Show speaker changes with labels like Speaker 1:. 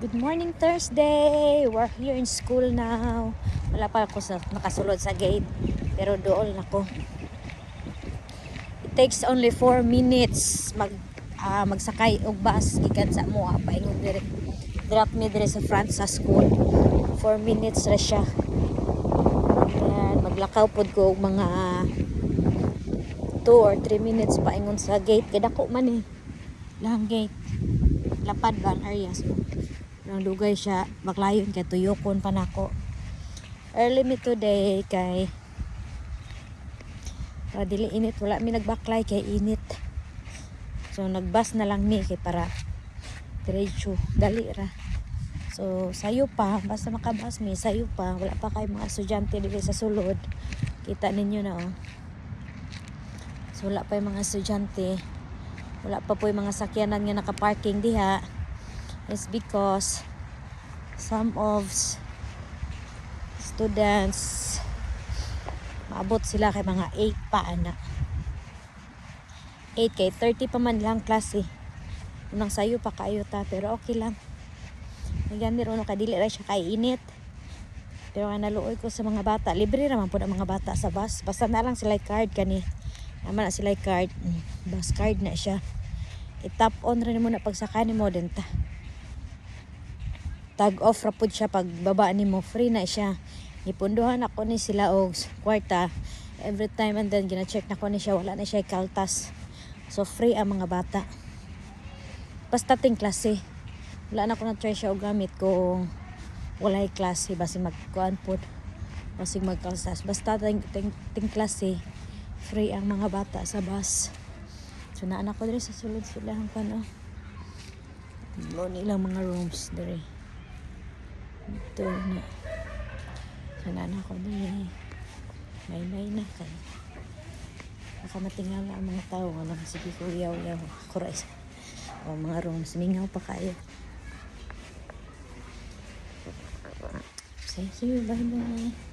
Speaker 1: Good morning, Thursday. We're here in school now. Wala pa ako nakasulod sa gate. Pero doon ako. It takes only 4 minutes magsakay og bus gikan sa moa paingon dire. Drop me dire sa front sa school. 4 minutes ra siya. Ayan, maglakaw pod ko og mga 2 or 3 minutes paingon sa gate. Kadako man lang gate. Lapad ba ang area so. Ang dugay siya baklayon kay tuyokon pa nako. Early me today kay dili init, wala mi nagbaklay kay init. So nagbus na lang mi kay para diretso dali ra. So sayo pa basta makabas mi sayo pa, wala pa kay mga estudyante dili sa sulod. Kita ninyo na oh. So wala pa yung mga estudyante. Wala pa po yung mga sakyanan nga naka-parking diha. It's because some of students maabot sila kay mga 8 pa anak. 8 kay 30 pa man lang klase. Unang sayo pa kayo ta pero okay lang. Nagani ro no kadili ra siya kay init. Pero naluoy ko sa mga bata, libre ra man pud ang mga bata sa bus. Basta na lang sila card kani. Naman na sila card. Bus card na siya. I-tap on rin mo na pagsaka ni mo din ta. Tag off ra pud siya pag baba nimo, free na siya. Ipunduhan ako ni sila og kwarta every time and then gina-check na ko ni siya wala na siya kaltas. So free ang mga bata. Basta ting klase. Wala na ko na try siya og gamit kung walay klase basi magkuan pod. Basi magkaltas. Basta ting klase free ang mga bata sa bus. So naanak ko diri sa sulod sila ang pano. Mo nilang mga rooms diri. Ito na. Sana na ako din. May na kay. Nakamatingala ang mga tao. Ano, sige ko yaw-yaw. Kurais. O mga rooms. Mingaw pa kayo. Sige, bye-bye.